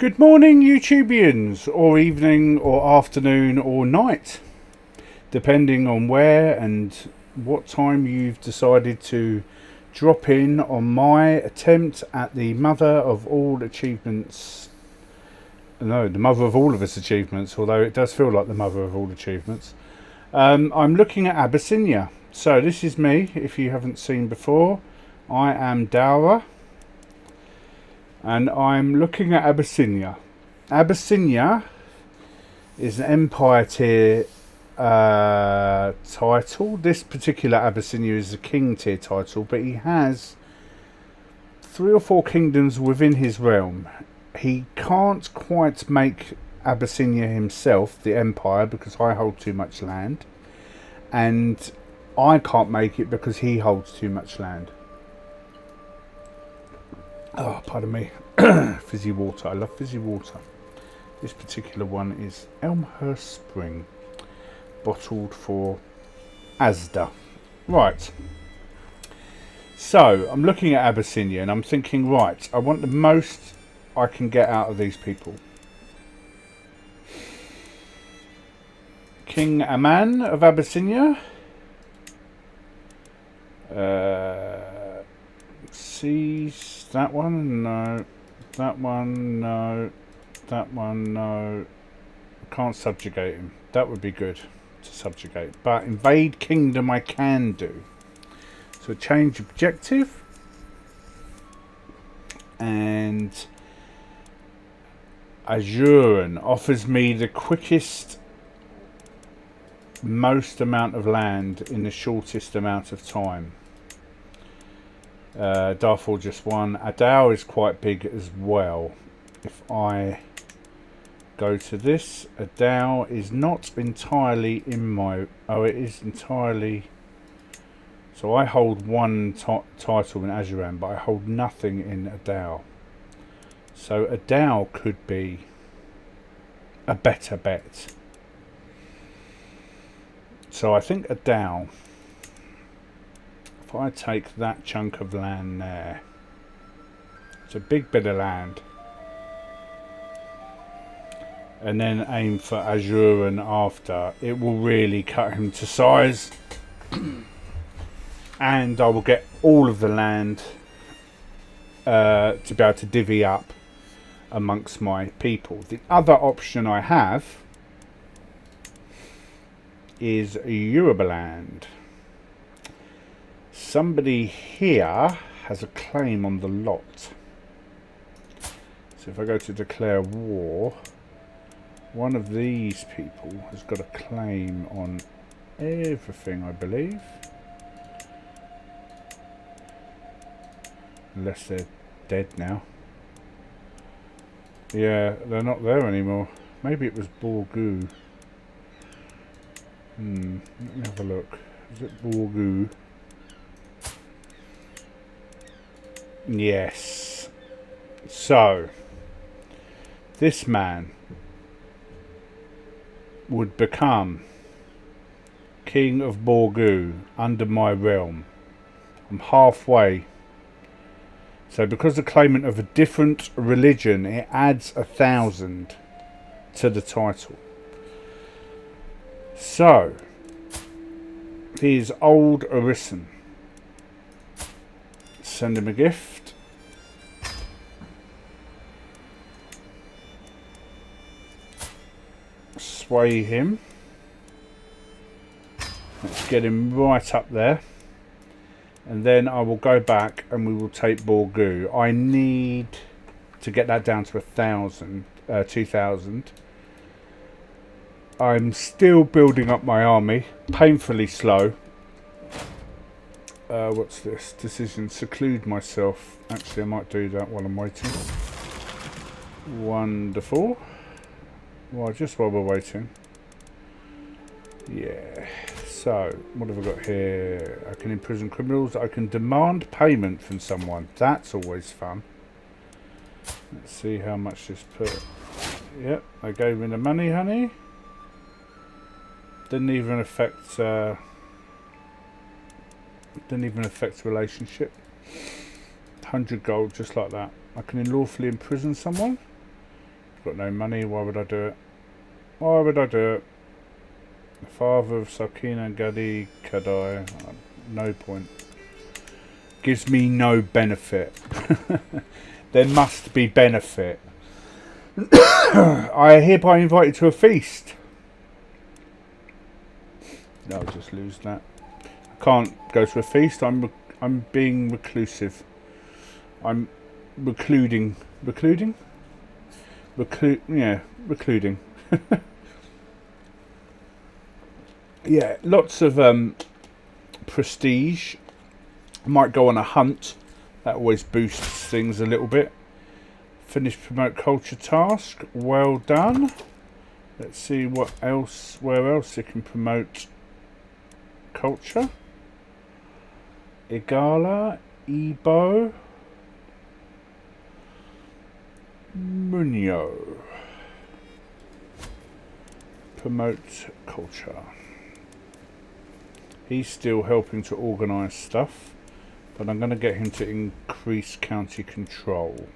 Good morning, YouTubians, or evening, or afternoon, or night, depending on where and what time you've decided to drop in on my attempt at the mother of all achievements. No, the mother of all of us achievements, although it does feel like the mother of all achievements. I'm looking at Abyssinia. So this is me, if you haven't seen before. I am Daura. And I'm looking at Abyssinia. Abyssinia is an Empire tier title. This particular Abyssinia is a King tier title, but he has 3 or 4 kingdoms within his realm. He can't quite make Abyssinia himself, the Empire, because I hold too much land. And I can't make it because he holds too much land. Oh, pardon me. Fizzy water. I love fizzy water. This particular one is Elmhurst Spring, bottled for Asda. Right. So, I'm looking at Abyssinia and I'm thinking, right, I want the most I can get out of these people. King Aman of Abyssinia. Seize that one, no. That one, no. That one, no. I can't subjugate him. That would be good to subjugate. But Invade Kingdom I can do. So change objective. And Azuran offers me the quickest, most amount of land in the shortest amount of time. Darfur just won. Adao is quite big as well. If I go to this, Adao is not entirely in my... Oh, it is entirely... So I hold one title in Azuran, but I hold nothing in Adao. So Adao could be a better bet. So I think Adao... If I take that chunk of land there, it's a big bit of land, and then aim for Azuran after, it will really cut him to size, and I will get all of the land to be able to divvy up amongst my people. The other option I have is Yorubaland. Somebody here has a claim on the lot. So if I go to declare war, one of these people has got a claim on everything, I believe. Unless they're dead now. Yeah, they're not there anymore. Maybe it was Borgu. Let me have a look. Is it Borgu? Yes. So, this man would become King of Borgu under my realm. I'm halfway. So because the claimant of a different religion, it adds 1,000 to the title. So, here's old Orison. Send him a gift. Sway him. Let's get him right up there. And then I will go back and we will take Borgu. I need to get that down to 1,000, 2,000. I'm still building up my army, painfully slow. What's this? Decision. Seclude myself. Actually, I might do that while I'm waiting. Wonderful. Well, just while we're waiting. Yeah. So, what have I got here? I can imprison criminals. I can demand payment from someone. That's always fun. Let's see how much this put. Yep, I gave me the money, honey. Didn't even affect... didn't even affect the relationship. 100 gold, just like that. I can unlawfully imprison someone. Got no money. Why would I do it? Why would I do it? The father of Sakina Gadi Kadai. No point. Gives me no benefit. There must be benefit. I hereby invite you to a feast. I'll just lose that. I can't go to a feast. I'm being reclusive. I'm recluding. Recluding? Recluding. Yeah, lots of prestige. I might go on a hunt. That always boosts things a little bit. Finish promote culture task. Well done. Let's see what else. Where else you can promote culture. Igala, Ebo, Munio. Promote culture. He's still helping to organise stuff, but I'm going to get him to increase county control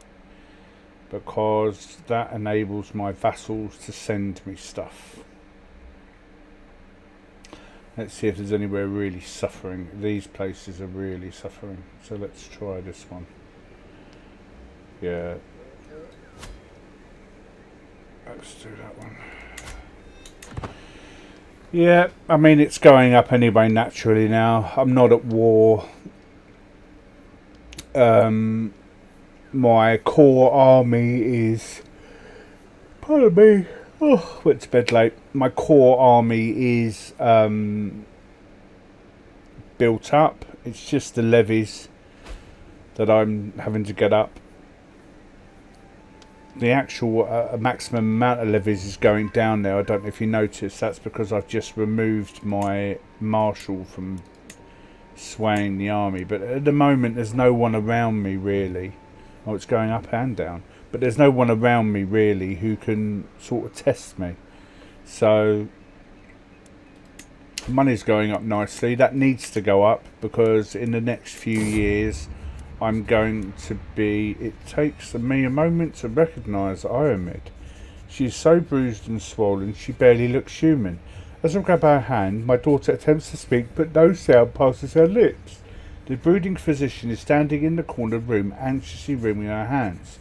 because that enables my vassals to send me stuff. Let's see if there's anywhere really suffering. These places are really suffering, so let's try this one. Yeah, let's do that one. Yeah, I mean it's going up anyway naturally now. I'm not at war. My core army is... Pardon me. Oh, went to bed late. My core army is built up. It's just the levies that I'm having to get up. The actual maximum amount of levies is going down now. I don't know if you noticed. That's because I've just removed my marshal from swaying the army. But at the moment, there's no one around me really. Oh, it's going up and down. But there's no one around me really who can sort of test me. So money's going up nicely. That needs to go up because in the next few years I'm going to be... It takes me a moment to recognise Iomid. She is so bruised and swollen she barely looks human. As I grab her hand, my daughter attempts to speak but no sound passes her lips. The brooding physician is standing in the corner of the room anxiously wringing her hands.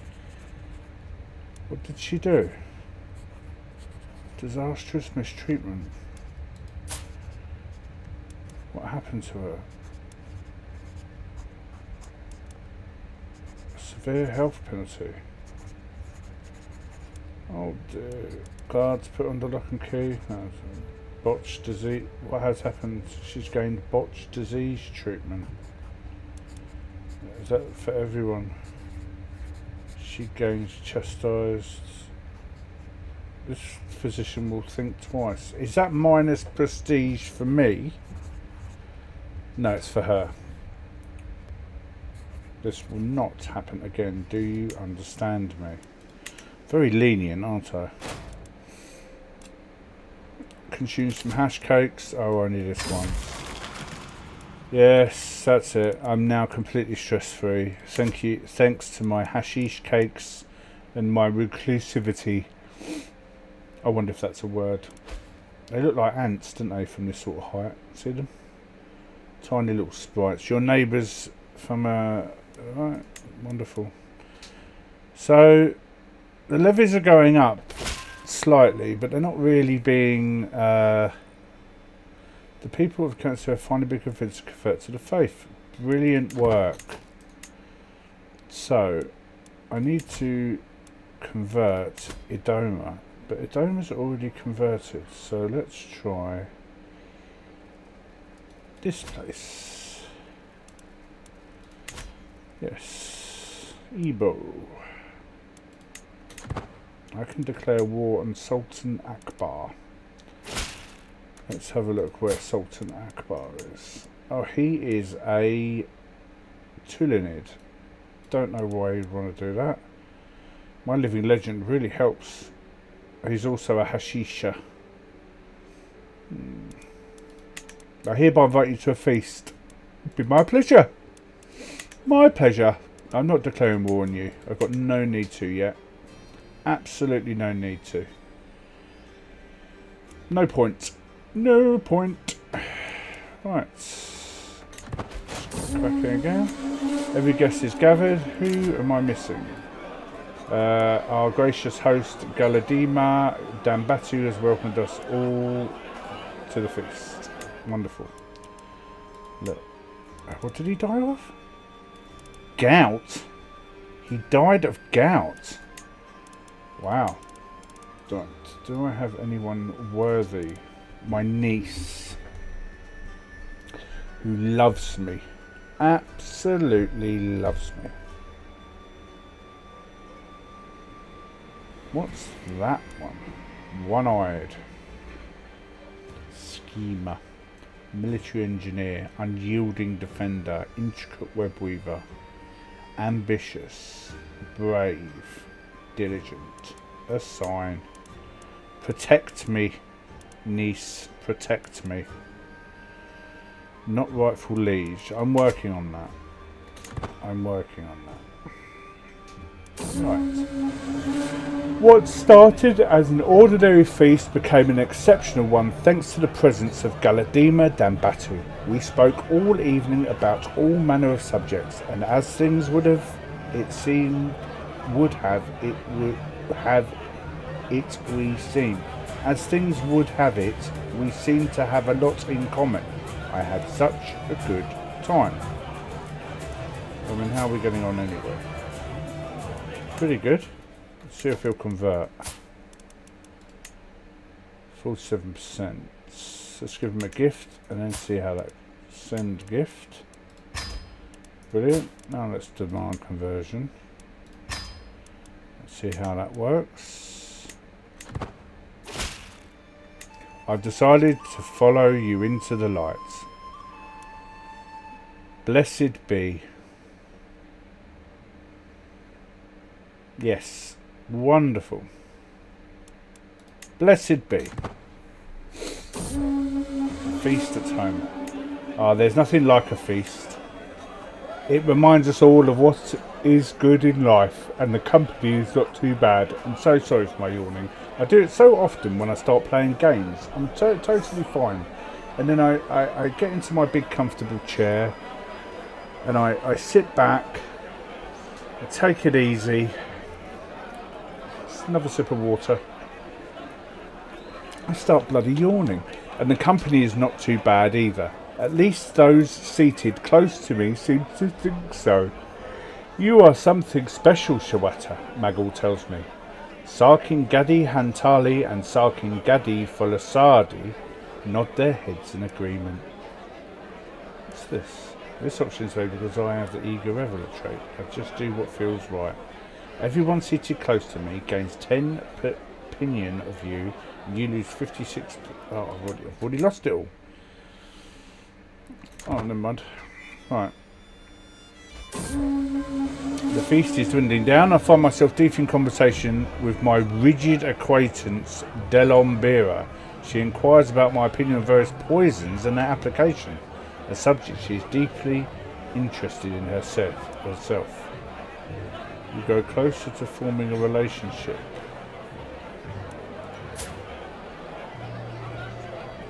What did she do? Disastrous mistreatment. What happened to her? Severe health penalty. Oh dear. Guards put under lock and key. Botched disease. What has happened? She's gained botched disease treatment. Is that for everyone? She gains chastised. This physician will think twice. Is that minus prestige for me? No, it's for her. This will not happen again. Do you understand me? Very lenient, aren't I? Consume some hash cakes. Oh, only this one. Yes, that's it. I'm now completely stress-free. Thank you. Thanks to my hashish cakes and my reclusivity. I wonder if that's a word. They look like ants, don't they, from this sort of height? See them? Tiny little sprites. Your neighbours from right, wonderful. So the levies are going up slightly, but they're not really being... The people of Cancer have finally been convinced to convert to the faith. Brilliant work. So, I need to convert Idoma, but Idoma's already converted. So let's try this place. Yes, Ebo. I can declare war on Sultan Akbar. Let's have a look where Sultan Akbar is. Oh, he is a Tulinid. Don't know why you'd want to do that. My living legend really helps. He's also a Hashisha. I hereby invite you to a feast. It'd be my pleasure. My pleasure. I'm not declaring war on you. I've got no need to yet. Absolutely no need to. No point. No point. Right. Back here again. Every guest is gathered. Who am I missing? Our gracious host Galadima Dambatu has welcomed us all to the feast. Wonderful. Look. What did he die of? Gout? He died of gout. Wow. Do I have anyone worthy? My niece. Who loves me. Absolutely loves me. What's that one? One-eyed. Schemer. Military engineer. Unyielding defender. Intricate web weaver. Ambitious. Brave. Diligent. A sign. Protect me, niece. Protect me. Not rightful liege. I'm working on that. I'm working on that. Right. What started as an ordinary feast became an exceptional one thanks to the presence of Galadima Dambatu. We spoke all evening about all manner of subjects, and as things would have it seemed would have it would have it we seem. As things would have it, we seem to have a lot in common. I had such a good time. I mean, how are we getting on anyway? Pretty good. Let's see if he'll convert. 47%. Let's give him a gift and then see how that... Send gift. Brilliant. Now let's demand conversion. Let's see how that works. I've decided to follow you into the light. Blessed be. Yes. Wonderful. Blessed be. Feast at home. Ah, there's nothing like a feast. It reminds us all of what is good in life, and the company is not too bad. I'm so sorry for my yawning. I do it so often when I start playing games. I'm totally fine. And then I get into my big comfortable chair, and I sit back, I take it easy. Just another sip of water. I start bloody yawning. And the company is not too bad either. At least those seated close to me seem to think so. You are something special, Shawata, Magul tells me. Sarkin Gadi Hantali and Sarkin Gadi Folasadi nod their heads in agreement. What's this? This option is available because I have the eager reveler trait. I just do what feels right. Everyone seated close to me gains 10 opinion of you, and you lose 56. Oh, I've already lost it all. Oh, never mind. Right. The feast is dwindling down. I find myself deep in conversation with my rigid acquaintance, Delombira. She inquires about my opinion on various poisons and their application. A subject she is deeply interested in herself. You go closer to forming a relationship.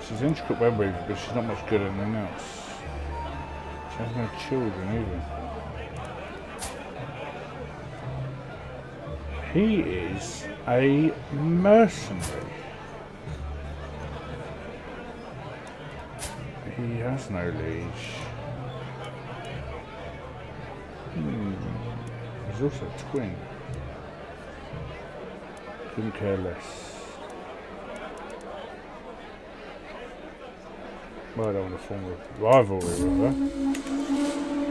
She's an intricate web weaver, but she's not much good at anything else. She has no children either. He is a mercenary. He has no liege. He's also a twin. Couldn't care less. Well, I don't want to form a rivalry with her.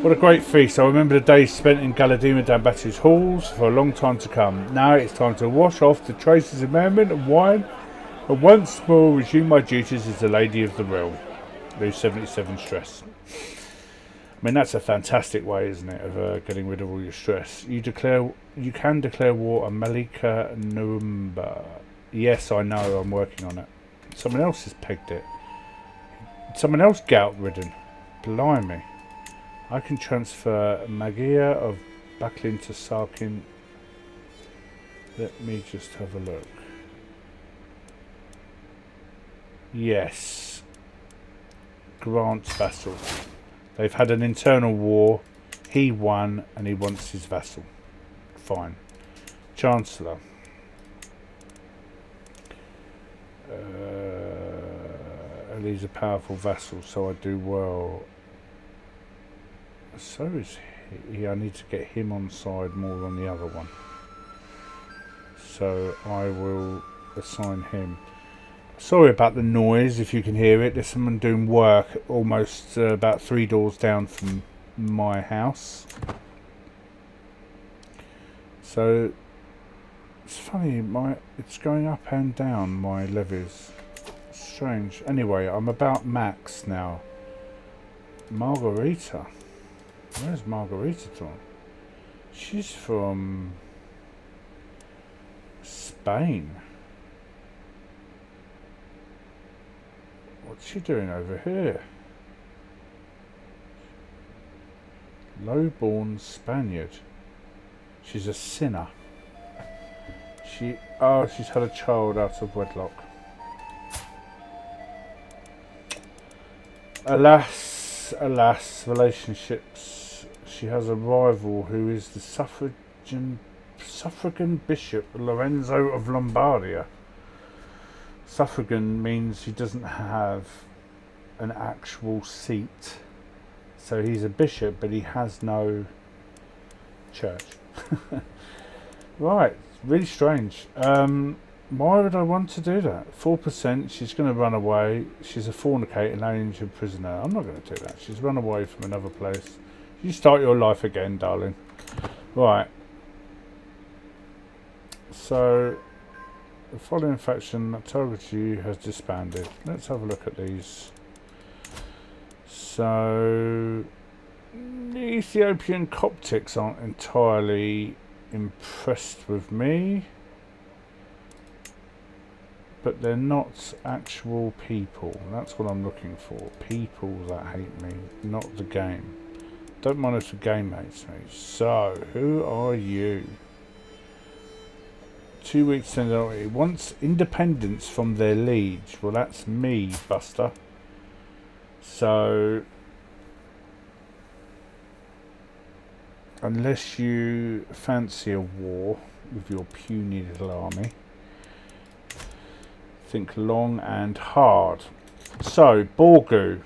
What a great feast. I remember the days spent in Galadima Dambatu's halls for a long time to come. Now it's time to wash off the traces of merriment and wine and once more resume my duties as the Lady of the Realm. Lose 77 stress. I mean, that's a fantastic way, isn't it, of getting rid of all your stress. You can declare war on Malika Numba. Yes, I know, I'm working on it. Someone else has pegged it. Someone else gout-ridden. Blimey. I can transfer Magia of Backlin to Sarkin. Let me just have a look. Yes. Grants vassal. They've had an internal war. He won and he wants his vassal. Fine. Chancellor. He's a powerful vassal, so I do well. So is he. I need to get him on side more than the other one. So I will assign him. Sorry about the noise, if you can hear it. There's someone doing work almost about 3 doors down from my house. So it's funny, it's going up and down, my levies. Strange. Anyway, I'm about max now. Margarita. Where's Margarita from? She's from Spain. What's she doing over here? Low-born Spaniard. She's a sinner. She's had a child out of wedlock. Alas, alas, relationships. She has a rival who is the suffragan bishop Lorenzo of Lombardia. Suffragan means he doesn't have an actual seat. So he's a bishop, but he has no church. Right, really strange. Why would I want to do that? 4%, she's going to run away. She's a fornicator, an injured prisoner. I'm not going to do that. She's run away from another place. You start your life again, darling. Right. So, the following faction that targets you has disbanded. Let's have a look at these. So, the Ethiopian Coptics aren't entirely impressed with me. But they're not actual people. That's what I'm looking for. People that hate me, not the game. Don't mind if the game hates me. So, who are you? 2 weeks in he wants independence from their liege. Well, that's me, Buster. So, unless you fancy a war with your puny little army, think long and hard. So, Borgu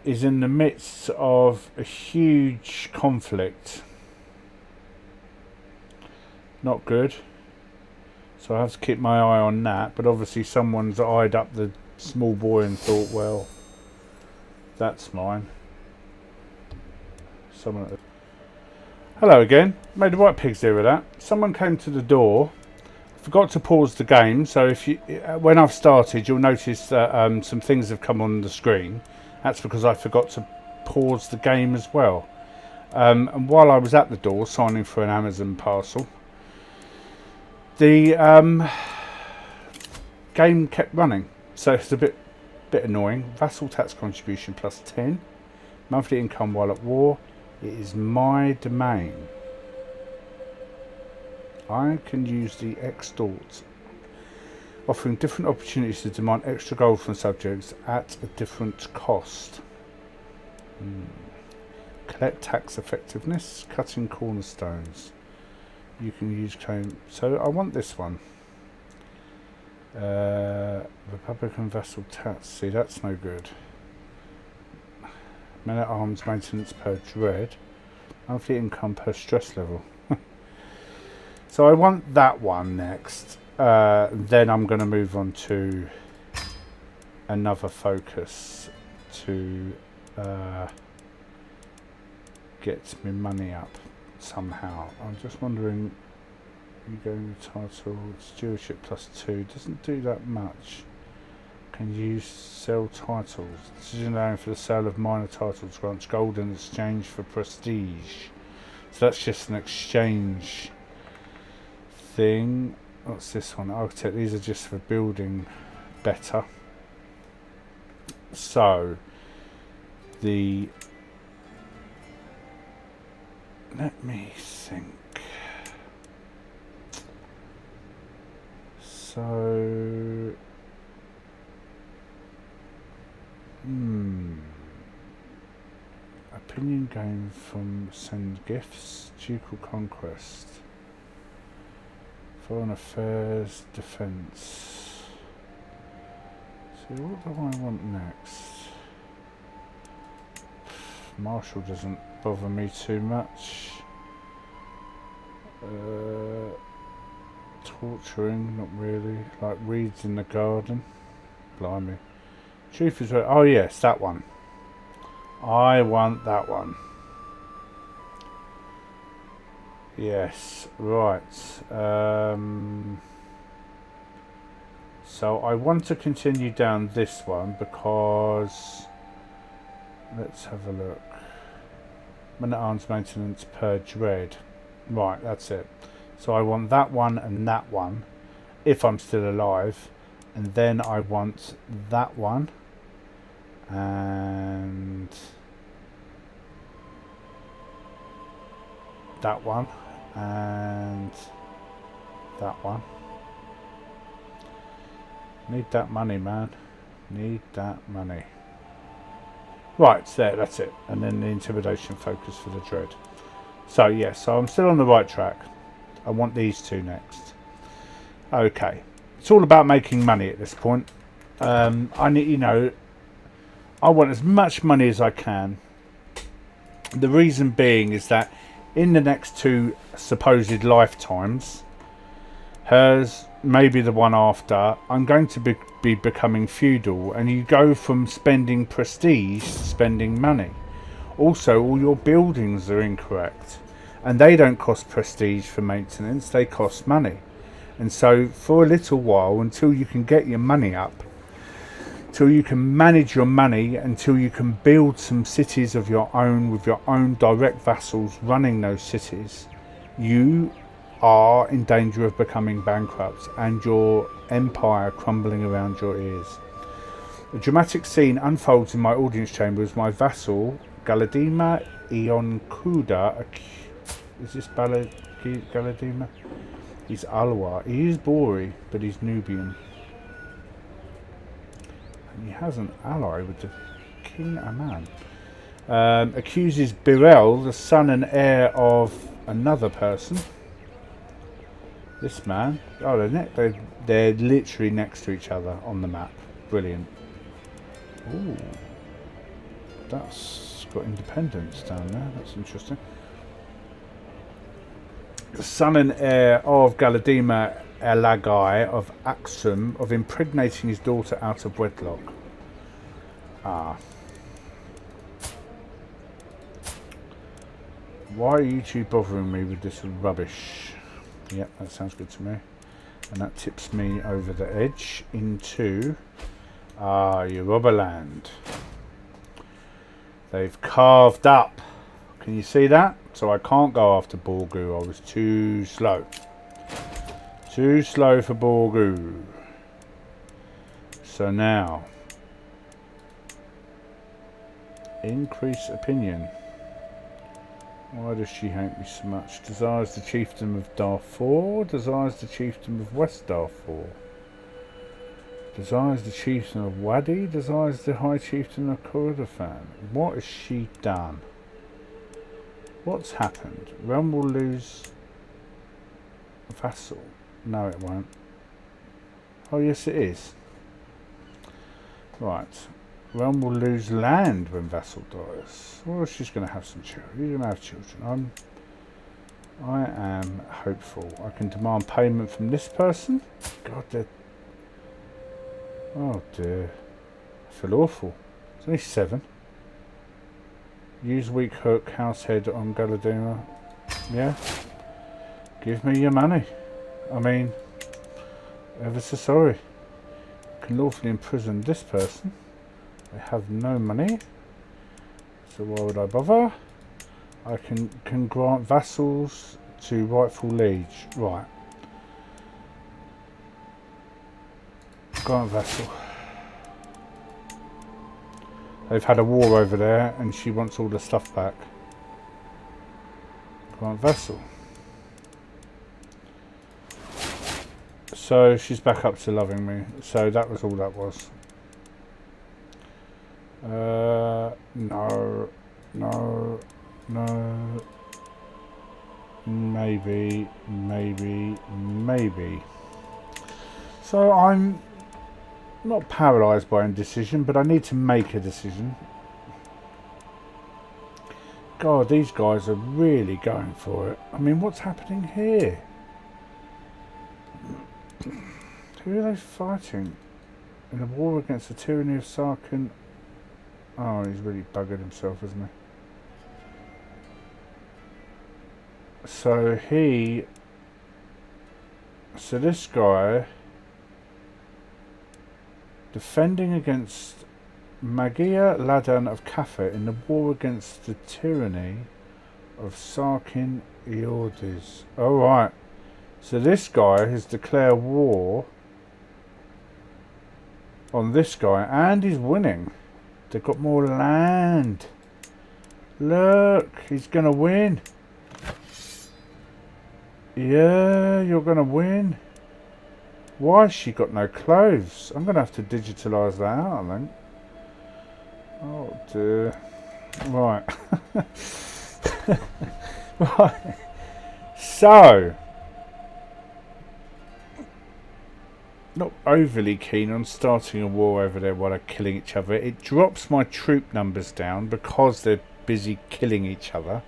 is in the midst of a huge conflict. Not good. So I have to keep my eye on that. But obviously someone's eyed up the small boy and thought, well, that's mine. Hello again. Made the right pigs deal with that. Someone came to the door. Forgot to pause the game, so if you, when I've started, you'll notice that some things have come on the screen. That's because I forgot to pause the game as well. And while I was at the door signing for an Amazon parcel, the game kept running, so it's a bit annoying. Vassal tax contribution plus 10, monthly income while at war. It is my domain. I can use the extort, offering different opportunities to demand extra gold from subjects at a different cost. Collect tax effectiveness, cutting cornerstones. You can use claim. So I want this one. Republican vassal tax. See, that's no good. Men at arms maintenance per dread. Monthly income per stress level. So I want that one next. Then I'm going to move on to another focus to get my money up somehow. I'm just wondering, you go title, stewardship plus 2, doesn't do that much. Can you sell titles? Decision allowing for the sale of minor titles grants gold in exchange for prestige. So that's just an exchange thing. What's this one? Architect. These are just for building better. So let me think. So... Opinion gained from send gifts, ducal conquest, foreign affairs, defence. So what do I want next? Marshall doesn't bother me too much. Torturing, not really. Like weeds in the garden. Blimey. Truth is, oh yes, that one. I want that one. Yes, right. So I want to continue down this one because... Let's have a look. Man-at-arms maintenance per dread. Right, that's it. So I want that one and that one, if I'm still alive. And then I want that one. And that one and that one. Need that money, man. Need that money. Right, there, that's it. And then the intimidation focus for the dread. So yes, so I'm still on the right track. I want these two next. Okay, it's all about making money at this point. I need, you know, I want as much money as I can. The reason being is that in the next two supposed lifetimes, hers, maybe the one after, I'm going to be becoming feudal, and you go from spending prestige to spending money. Also, all your buildings are incorrect, and they don't cost prestige for maintenance, they cost money. And so for a little while, until you can get your money up, till you can manage your money, until you can build some cities of your own with your own direct vassals running those cities, you are in danger of becoming bankrupt and your empire crumbling around your ears. A dramatic scene unfolds in my audience chamber as my vassal Galadima Ionkuda, is this Galadima? He's Alwa. He is Bori, but he's Nubian. He has an ally with the King Aman. Accuses Birel, the son and heir of another person. This man. Oh, they're literally next to each other on the map. Brilliant. Ooh, that's got independence down there. That's interesting. The son and heir of Galadima Elagai of Axum, of impregnating his daughter out of wedlock. Ah. Why are you two bothering me with this rubbish? Yep, that sounds good to me. And that tips me over the edge into Yorubaland. They've carved up. Can you see that? So I can't go after Borgu. I was too slow. Too slow for Borgu. So now, increase opinion. Why does she hate me so much? Desires the chiefdom of Darfur. Desires the chiefdom of West Darfur. Desires the chiefdom of Wadi. Desires the high chiefdom of Kordofan. What has she done? What's happened? Realm will lose vassal. No, it won't. Oh, yes, it is. Right. Realm will lose land when vassal dies. Well, she's going to have some children. You're going to have children. I am hopeful. I can demand payment from this person. God, they're... Oh, dear. I feel awful. It's only 7. Use weak hook, house head on Galadima. Yeah. Give me your money. I mean, ever so sorry. I can lawfully imprison this person. They have no money. So why would I bother? I can grant vassals to rightful liege. Right. Grant vassal. They've had a war over there and she wants all the stuff back. Grant vassal. So she's back up to loving me. So that was all that was. No, no, no. Maybe. So I'm not paralysed by indecision, but I need to make a decision. God, these guys are really going for it. I mean, what's happening here? Who are they fighting? In a war against the tyranny of Sarkin. Oh, he's really buggered himself, isn't he? So this guy defending against Magia Ladan of Kaffa in the war against the tyranny of Sarkin Eordiz. Oh right. So this guy has declared war on this guy and he's winning. They've got more land. Look, he's gonna win. Yeah, you're gonna win. Why has she got no clothes? I'm gonna have to digitalise that out, I think. Oh dear. Right. Right. So, not overly keen on starting a war over there while they're killing each other. It drops my troop numbers down because they're busy killing each other.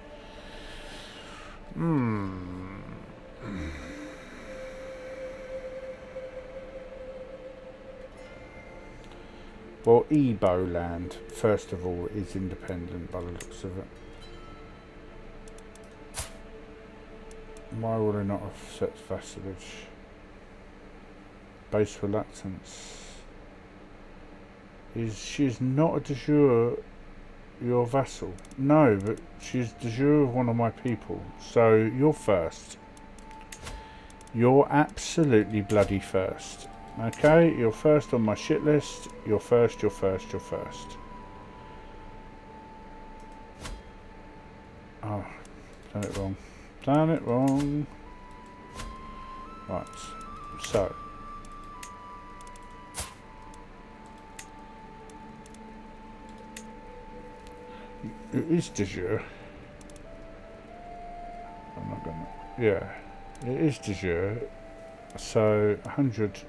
Well, Ebo land, first of all, is independent by the looks of it. Why would I not have set vassalage? Base reluctance. She's not a de jure your vassal? No, but she's de jure of one of my people. So you're first. You're absolutely bloody first. Okay, you're first on my shit list. You're first. Oh, done it wrong. Right, so. It is de jure. I'm not gonna. Yeah, it is de jure. So 100.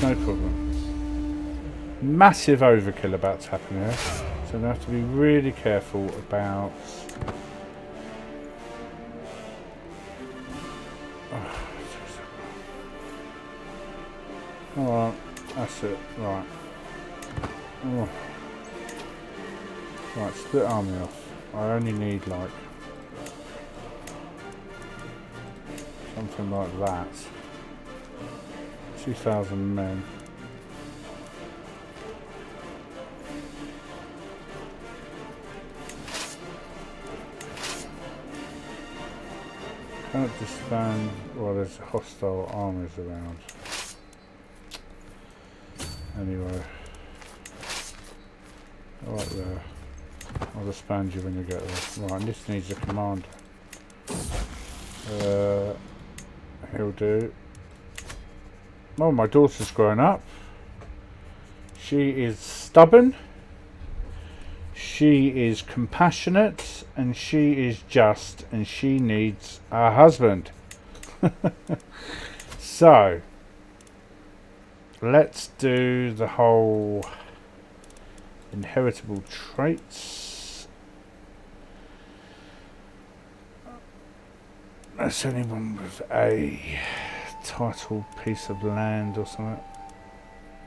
No problem. Massive overkill about to happen here. So we have to be really careful about. Alright, that's it. Right. Oh. Right, split army off. I only need like something like that. 2,000 men. Can't disband while there's hostile armies around. Anyway. Right there. I'll disband you when you get there. Right, and this needs a commander. He'll do. Oh, my daughter's grown up. She is stubborn. She is compassionate. And she is just. And she needs a husband. So, let's do the whole inheritable traits. That's anyone with a title piece of land or something.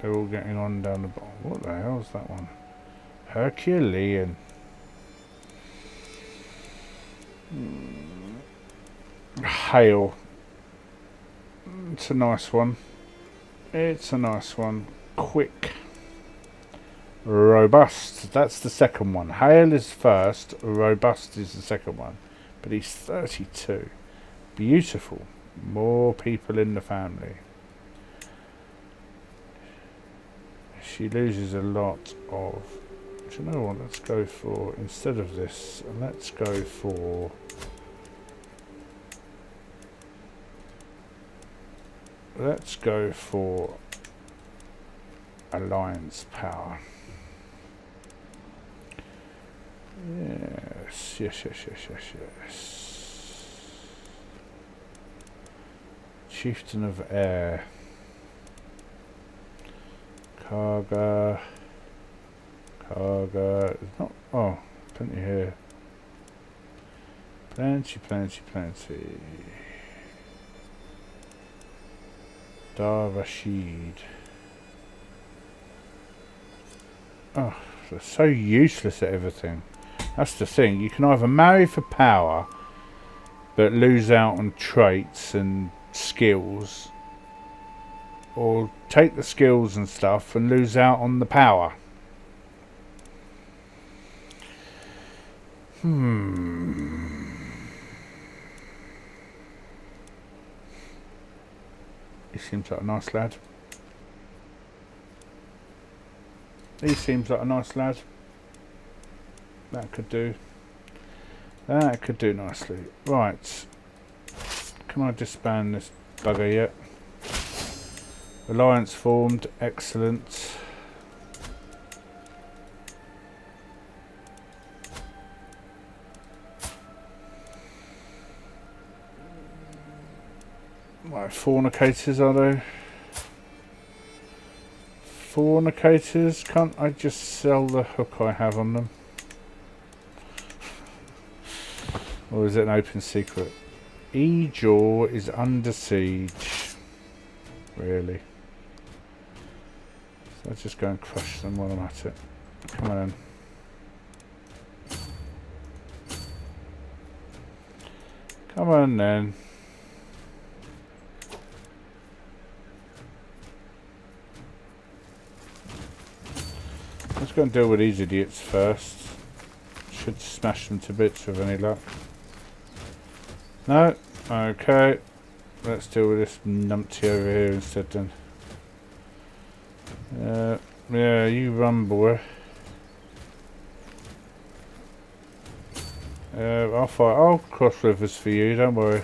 They're all getting on down the bottom. What the hell is that one? Herculean. Hail. It's a nice one. Quick. Robust. That's the second one. Hail is first. Robust is the second one. But he's 32. Beautiful. More people in the family. She loses a lot of. Do you know what? Let's go for, instead of this, let's go for let's go for alliance power. Yes, yes, yes, yes, yes, yes. Chieftain of Air. Karga. Karga. Not. Oh, plenty here. Plenty, plenty, plenty. Dar Rashid. Oh, they're so useless at everything. That's the thing. You can either marry for power, but lose out on traits and skills, or take the skills and stuff and lose out on the power. He seems like a nice lad. He seems like a nice lad. That could do. That could do nicely. Right. Can I disband this bugger yet? Alliance formed. Excellent. Right, fornicators are they? Fornicators? Can't I just sell the hook I have on them? Or is it an open secret? E-Jaw is under siege. Really? So I'll just go and crush them while I'm at it. Come on in. Come on then. Let's go and deal with these idiots first. Should smash them to bits with any luck. No? Okay. Let's deal with this numpty over here instead then. Yeah, you run, boy. I'll fight. I'll cross rivers for you, don't worry.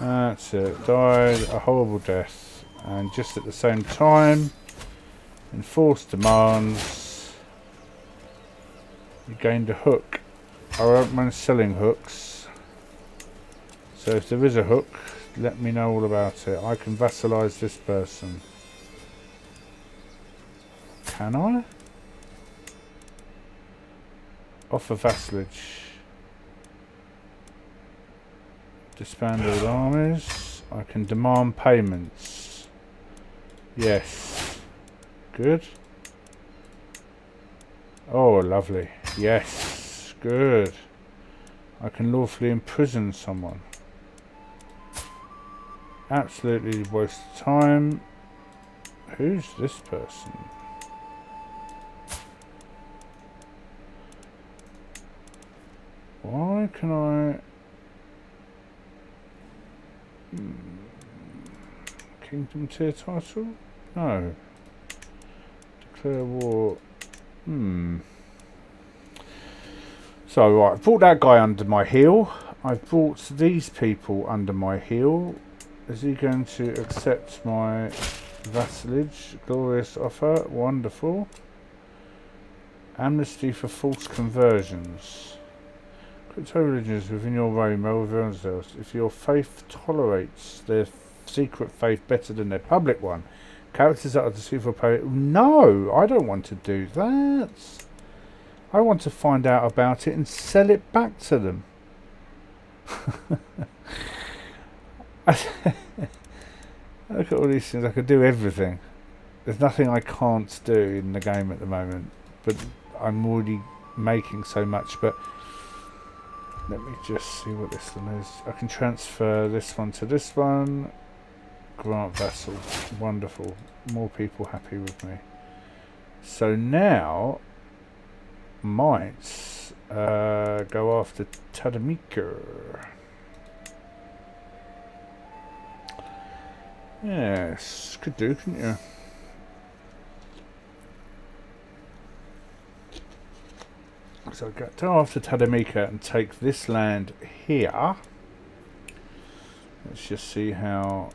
That's it. Died a horrible death. And just at the same time, enforced demands. You gained a hook. I don't mind selling hooks. So if there is a hook, let me know all about it. I can vassalize this person. Can I? Offer vassalage. Disband all armies. I can demand payments. Yes. Good. Oh, lovely. Yes. Good. I can lawfully imprison someone. Absolutely waste of time. Who's this person? Why can I... Kingdom tier title? No. Declare war. So right, I've brought that guy under my heel. I've brought these people under my heel. Is he going to accept my vassalage? Glorious offer. Wonderful. Amnesty for false conversions. Crypto religions within your realm will reveal themselves. If your faith tolerates their secret faith better than their public one, characters that are deceitful pay. No, I don't want to do that. I want to find out about it and sell it back to them. Look at all these things. I could do everything. There's nothing I can't do in the game at the moment, but I'm already making so much. But let me just see what this one is. I can transfer this one to this one. Grant vassal. Wonderful. More people happy with me. So now might go after Tadamika. Yes, could do, couldn't you? So go after Tadamika and take this land here. Let's just see how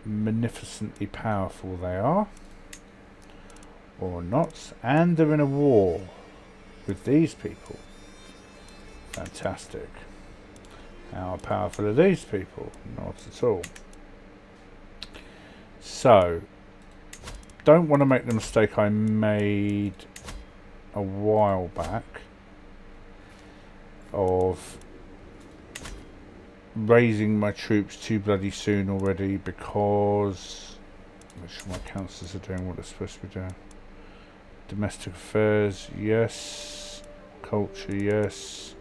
magnificently powerful they are. Or not. And they're in a war with these people. Fantastic. How powerful are these people? Not at all. So, don't want to make the mistake I made a while back of raising my troops too bloody soon already, because make sure my councillors are doing what they're supposed to be doing. Domestic affairs, yes. Culture, yes.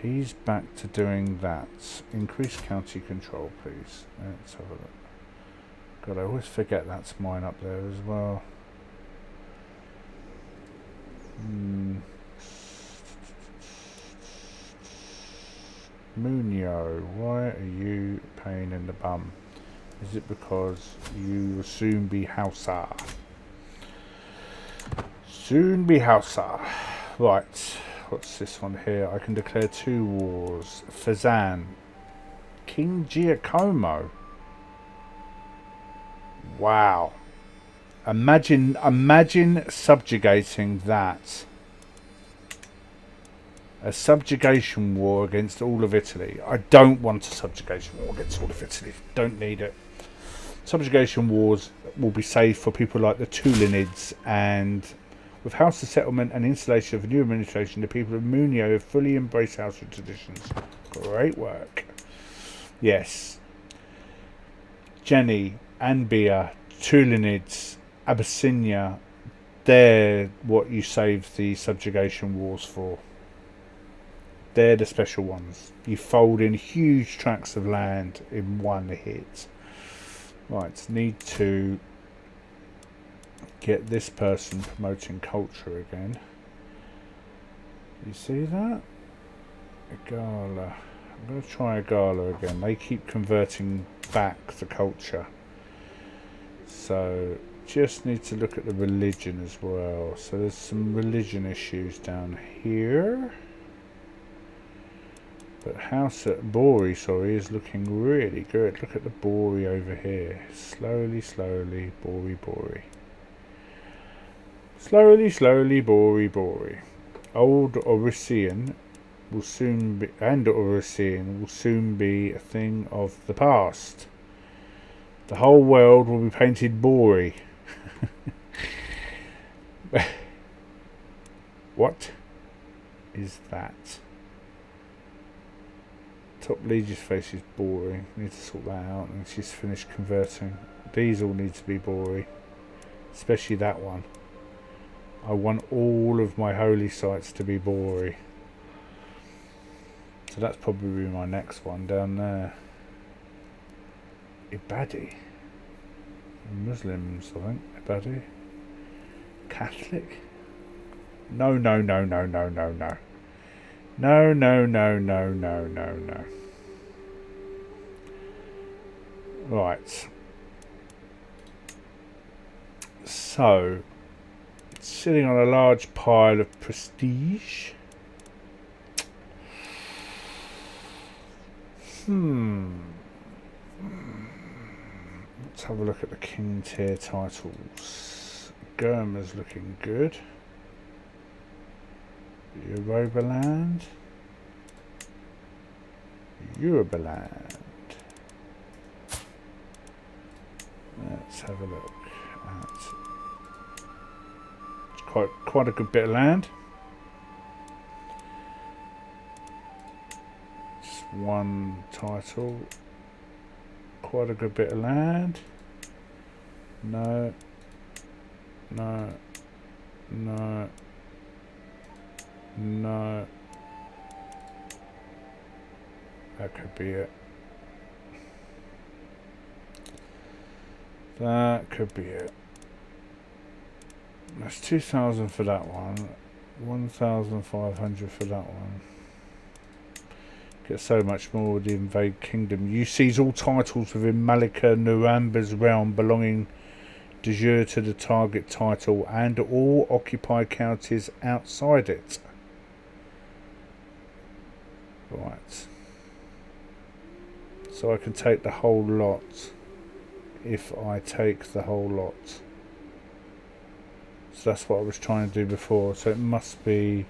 He's back to doing that. Increase county control, please. Let's have a look. God, I always forget that's mine up there as well. Munio, why are you a pain in the bum? Is it because you will soon be Hausa? Soon be Hausa. Right, what's this one here? I can declare 2 wars. Fazan. King Giacomo. Wow. Imagine subjugating that. A subjugation war against all of Italy. I don't want a subjugation war against all of Italy. Don't need it. Subjugation wars will be safe for people like the Tulinids, and with house settlement and installation of a new administration, the people of Munio have fully embraced house traditions. Great work. Yes. Jenny, Anbia, Tulinids, Abyssinia, they're what you save the subjugation wars for. They're the special ones. You fold in huge tracts of land in one hit. Right, need to get this person promoting culture again. You see that? Agala. I'm going to try Agala again. They keep converting back the culture. So, just need to look at the religion as well. So there's some religion issues down here. But House at Bori, is looking really good. Look at the Bori over here. Slowly, Bori. Slowly, Bori. Old Orician will soon be, and Orician will soon be a thing of the past. The whole world will be painted Bori. What is that? Top Legion's face is boring. Need to sort that out. And she's finished converting. These all need to be boring, especially that one. I want all of my holy sites to be boring. So that's probably my next one down there. Ibadi. Muslims, I think. Ibadi. Catholic. No. No. Right. So, sitting on a large pile of prestige. Let's have a look at the king tier titles. Gurma's looking good. Yorubaland. Let's have a look at. It's quite a good bit of land. Just one title. Quite a good bit of land. No. That could be it. That could be it. That's 2,000 for that one. 1,500 for that one. Get so much more with the Invade Kingdom. You seize all titles within Malika Nuramba's realm belonging de jure to the target title and all occupied counties outside it. Right. So I can take the whole lot if I take the whole lot. So that's what I was trying to do before. So it must be...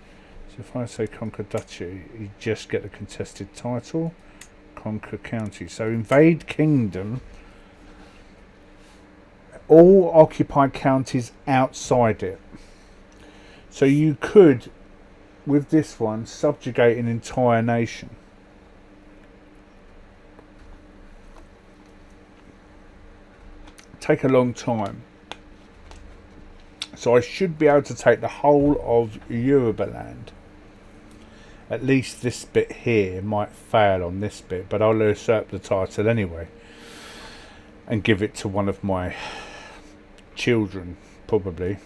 So if I say conquer duchy, you just get the contested title. Conquer county. So invade kingdom. All occupied counties outside it. So you could, with this one, subjugate an entire nation. Take a long time. So I should be able to take the whole of Yorubaland. At least this bit here might fail on this bit, but I'll usurp the title anyway and give it to one of my children, probably.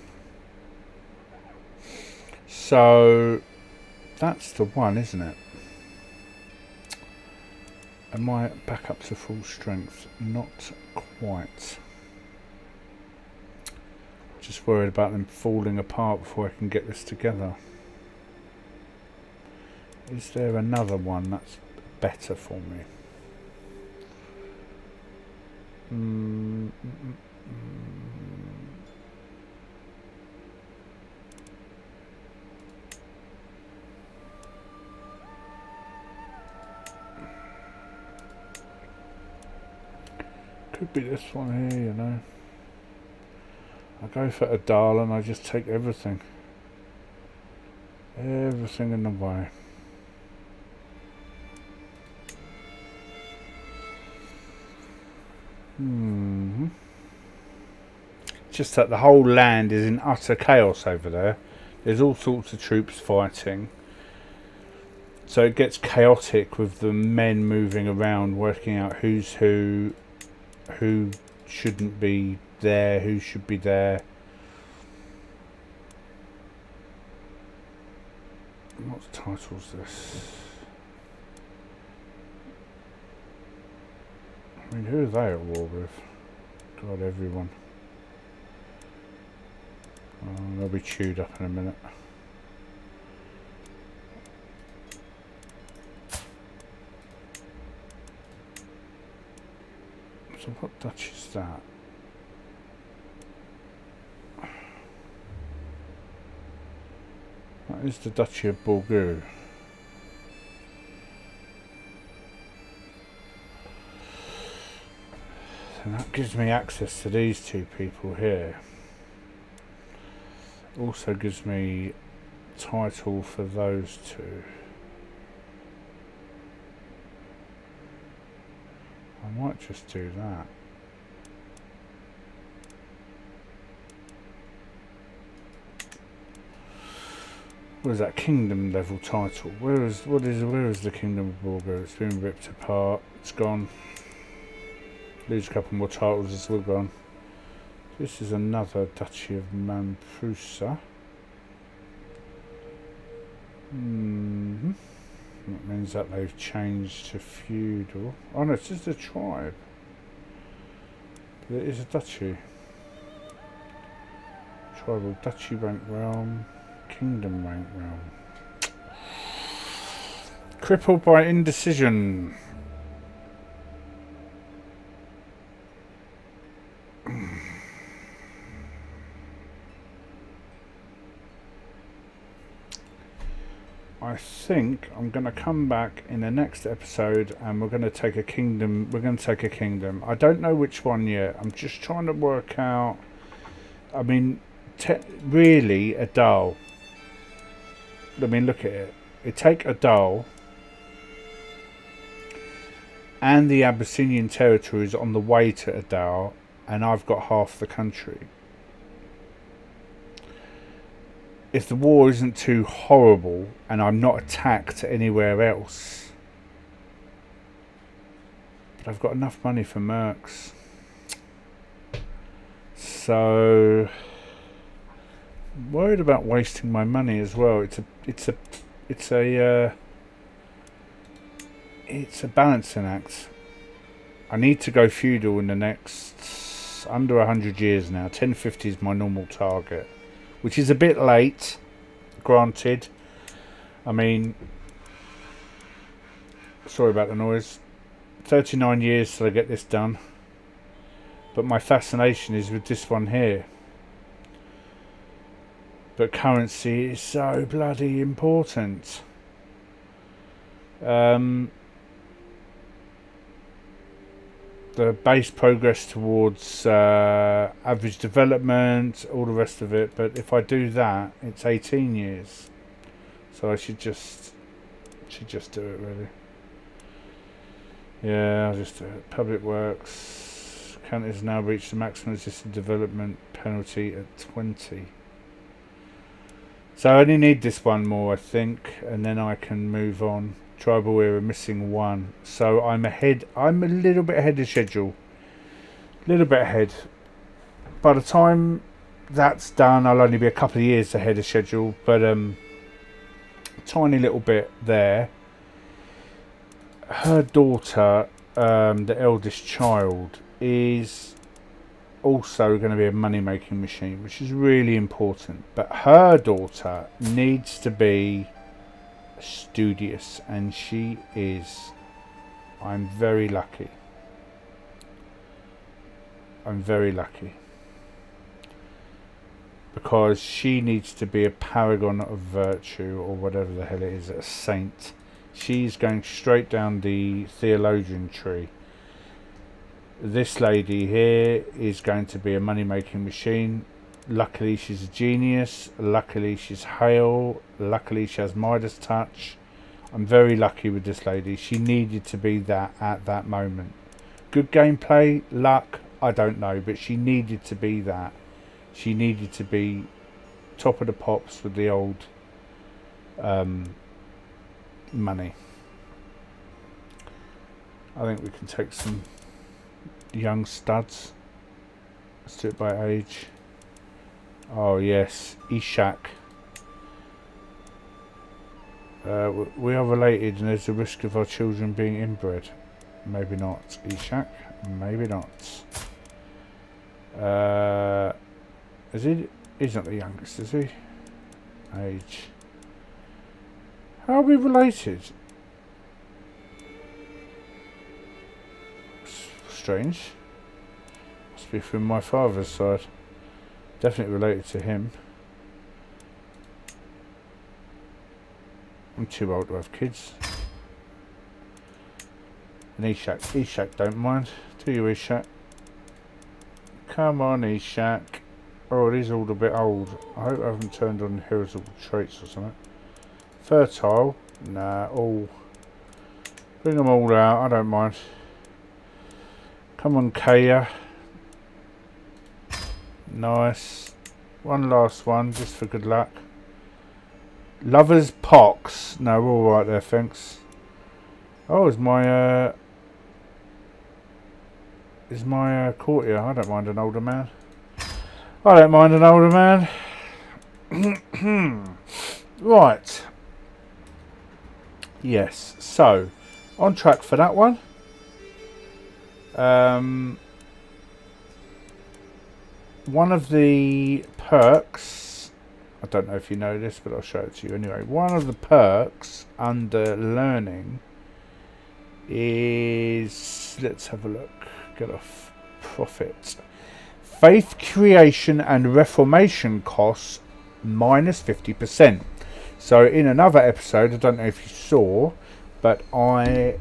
So that's the one, isn't it? Am I back up to full strength? Not quite. Just worried about them falling apart before I can get this together. Is there another one that's better for me? Could be this one here, you know. I go for Adal and I just take everything. Everything in the way. Just that the whole land is in utter chaos over there. There's all sorts of troops fighting. So it gets chaotic with the men moving around, working out who's who shouldn't be there, who should be there. What title's this? I mean, who are they at war with? God, everyone. Oh, they'll be chewed up in a minute. So what Dutch is that? That is the Duchy of Borgu. And that gives me access to these two people here. Also gives me title for those two. I might just do that. What is that? Kingdom level title. Where is the Kingdom of Borgo? It's been ripped apart. It's gone. Lose a couple more titles, it's all gone. This is another Duchy of Mamprusa. That means that they've changed to feudal. Oh no, it's just a tribe. But it is a duchy. Tribal duchy rank realm. Kingdom rank realm. Crippled by indecision. I think I'm going to come back in the next episode and we're going to take a kingdom. We're going to take a kingdom. I don't know which one yet. I'm just trying to work out. I mean, really, Adal. I mean, look at it. You take Adal and the Abyssinian territories on the way to Adal, and I've got half the country. If the war isn't too horrible and I'm not attacked anywhere else, but I've got enough money for mercs, so I'm worried about wasting my money as well. It's a balancing act. I need to go feudal in the next under 100 years now. 1050 is my normal target, which is a bit late, granted. I mean, sorry about the noise. 39 years till I get this done. But my fascination is with this one here. But currency is so bloody important. The base progress towards average development, all the rest of it. But if I do that, it's 18 years. So I should just do it, really. Yeah, I'll just do it. Public Works. County has now reached the maximum assisted development penalty at 20. So I only need this one more, I think, and then I can move on. Tribal era missing 1. So I'm ahead. I'm a little bit ahead of schedule. Little bit ahead. By the time that's done, I'll only be a couple of years ahead of schedule, but tiny little bit there. Her daughter, the eldest child, is also going to be a money-making machine, which is really important. But her daughter needs to be studious, and she is. I'm very lucky. I'm very lucky. Because she needs to be a paragon of virtue, or whatever the hell it is, a saint. She's going straight down the theologian tree. This lady here is going to be a money-making machine. Luckily she's a genius. Luckily she's hale. Luckily she has Midas touch. I'm very lucky with this lady. She needed to be that at that moment. Good gameplay, luck, I don't know, but she needed to be that. She needed to be top of the pops with the old money. I think we can take some young studs. Let's do it by age. Oh yes, Ishak. We are related, and there's a risk of our children being inbred. Maybe not, Ishak. Maybe not. Is he? He's not the youngest, is he? Age. How are we related? Strange. Must be from my father's side. Definitely related to him. I'm too old to have kids. And Ishak don't mind. Do you, Ishak? Come on, Ishak. Oh, it is all a bit old. I hope I haven't turned on heritable traits or something. Fertile? Nah, all. Bring them all out, I don't mind. Come on, Kaya. Nice. One last one, just for good luck. Lover's Pox. No, we're alright there, thanks. Oh, is my courtier. I don't mind an older man. I don't mind an older man. Right. Yes, so on track for that one. One of the perks, I don't know if you know this, but I'll show it to you anyway. One of the perks under learning is, let's have a look, get off profit. Faith creation and reformation costs minus 50%. So in another episode, I don't know if you saw, but I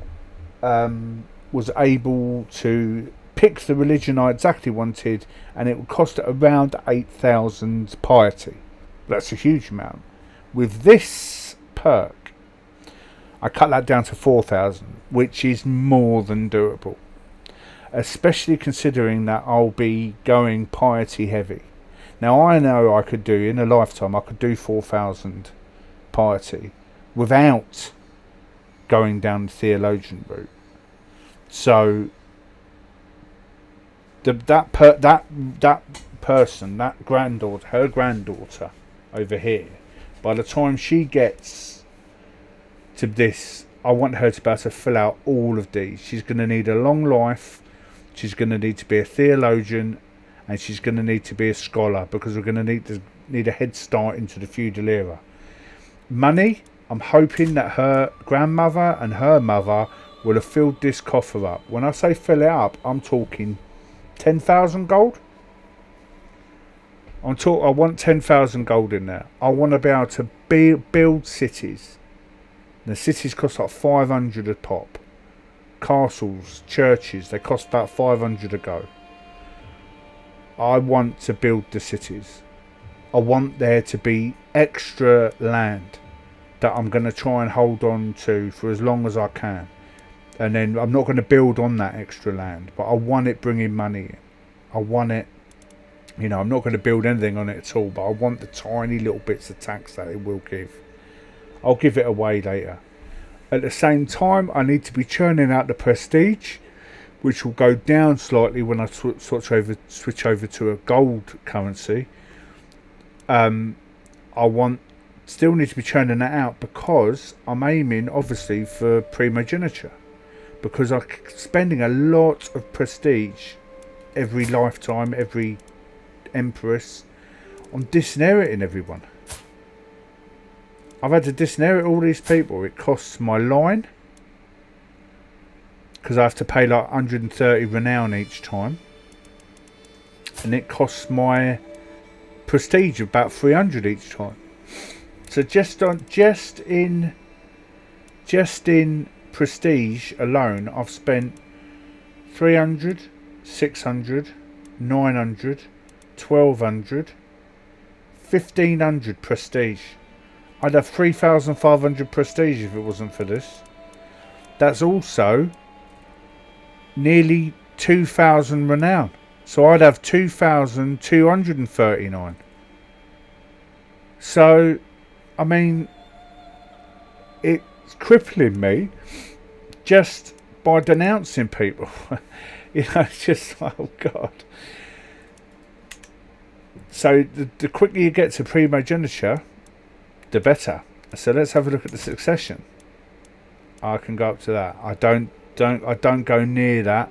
was able to pick the religion I exactly wanted, and it would cost around 8,000 piety. That's a huge amount. With this perk, I cut that down to 4,000, which is more than doable. Especially considering that I'll be going piety heavy. Now I know I could do, in a lifetime, I could do 4,000 piety without going down the theologian route. So that person, that granddaughter, her granddaughter over here, by the time she gets to this, I want her to be able to fill out all of these. She's going to need a long life. She's going to need to be a theologian, and she's going to need to be a scholar, because we're going to need a head start into the feudal era. Money, I'm hoping that her grandmother and her mother will have filled this coffer up. When I say fill it up, I'm talking 10,000 gold. I want 10,000 gold in there. I want to be able to build cities. The cities cost like 500 a pop. Castles, churches, they cost about 500 a go. I want to build the cities. I want there to be extra land that I'm going to try and hold on to for as long as I can. And then I'm not going to build on that extra land, but I want it bringing money in. I want it, you know, I'm not going to build anything on it at all, but I want the tiny little bits of tax that it will give. I'll give it away later. At the same time, I need to be churning out the prestige, which will go down slightly when I switch over to a gold currency. Still need to be churning that out because I'm aiming obviously for primogeniture, because I'm spending a lot of prestige every lifetime, every empress, on disinheriting everyone. I've had to disinherit all these people. It costs my line, because I have to pay like 130 renown each time, and it costs my prestige about 300 each time. So just in prestige alone, I've spent 300, 600, 900, 1200, 1500 prestige. I'd have 3,500 prestige if it wasn't for this. That's also nearly 2,000 renown. So I'd have 2,239. So, I mean, it's crippling me just by denouncing people. You know, it's just, oh God. So the quicker you get to primogeniture, the better. So let's have a look at the succession. I can go up to that. I don't go near that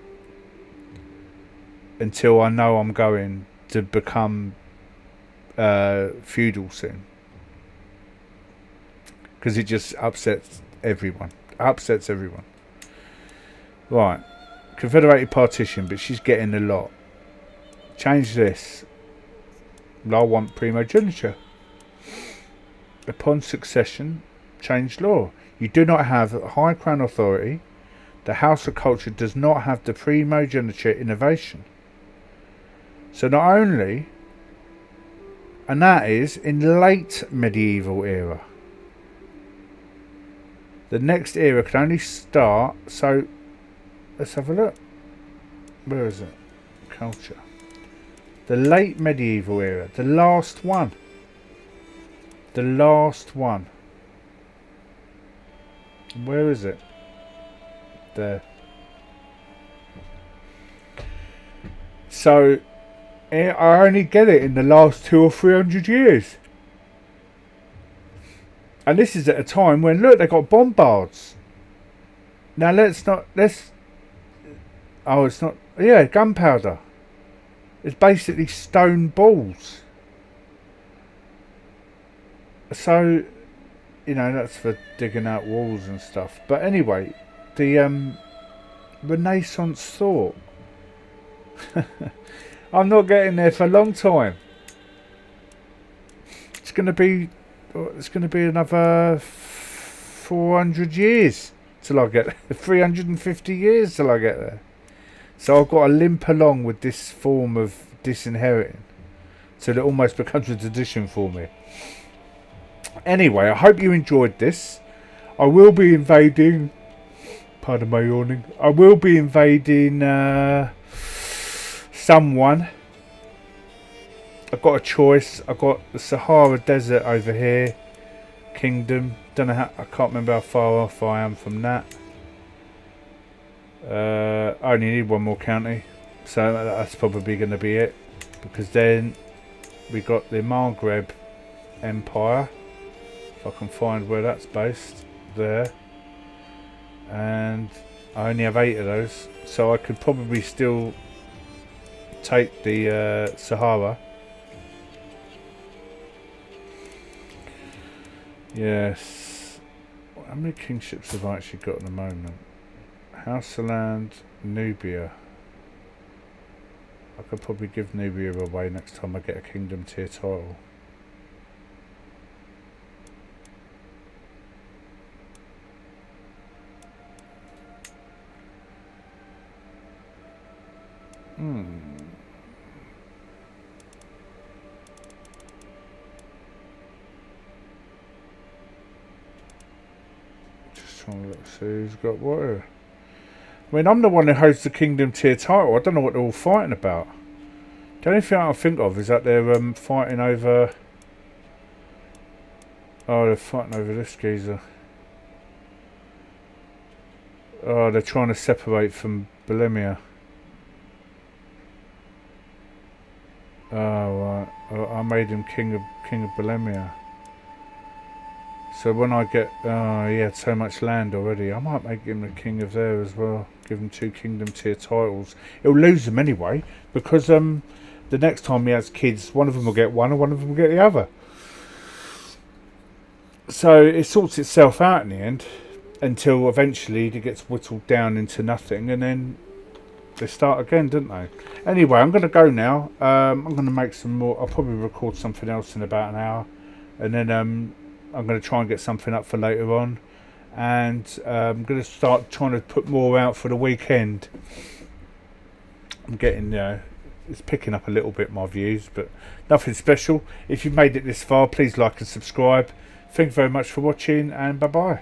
until I know I'm going to become feudal soon, because it just upsets everyone. Right, Confederated partition, but she's getting a lot. Change this. I want primogeniture. Upon succession, change law. You do not have high crown authority. The House of Culture does not have the primogeniture innovation. So not only, and that is in late medieval era. The next era can only start, so let's have a look. Where is it? Culture. The late medieval era, the last one. The last one. Where is it? There. So I only get it in the last 200 or 300 years. And this is at a time when, look, they got bombards. Now it's not, yeah, gunpowder. It's basically stone balls. So, you know, that's for digging out walls and stuff. But anyway, the Renaissance thought. I'm not getting there for a long time. It's going to be another 400 years till I get there. 350 years till I get there. So I've got to limp along with this form of disinheriting till it almost becomes a tradition for me. Anyway, I hope you enjoyed this. I will be invading. Pardon my yawning. I will be invading someone. I've got a choice. I've got the Sahara Desert over here. Kingdom. Don't know how. I can't remember how far off I am from that. I only need one more county, so that's probably going to be it. Because then we got the Maghreb Empire. If I can find where that's based, there. And I only have 8 of those, so I could probably still take the Sahara. Yes. How many kingships have I actually got at the moment? Hausaland, Nubia. I could probably give Nubia away next time I get a kingdom tier title. Just trying to look, see who's got what here. I mean, I'm the one who holds the kingdom tier title. I don't know what they're all fighting about. The only thing I can think of is that they're fighting over... Oh, they're fighting over this geezer. Oh, they're trying to separate from Bulimia. Oh, right. I made him king of Bulimia. So when I get... Oh, he had so much land already. I might make him the king of there as well. Give him 2 kingdom tier titles. He'll lose them anyway, because the next time he has kids, one of them will get one and one of them will get the other. So it sorts itself out in the end, until eventually it gets whittled down into nothing, and then they start again, don't they? Anyway, I'm going to go now. I'm going to make some more. I'll probably record something else in about an hour, and then I'm going to try and get something up for later on, and I'm going to start trying to put more out for the weekend. I'm getting, it's picking up a little bit, my views, but nothing special. If you've made it this far, please like and subscribe. Thank you very much for watching, and bye bye.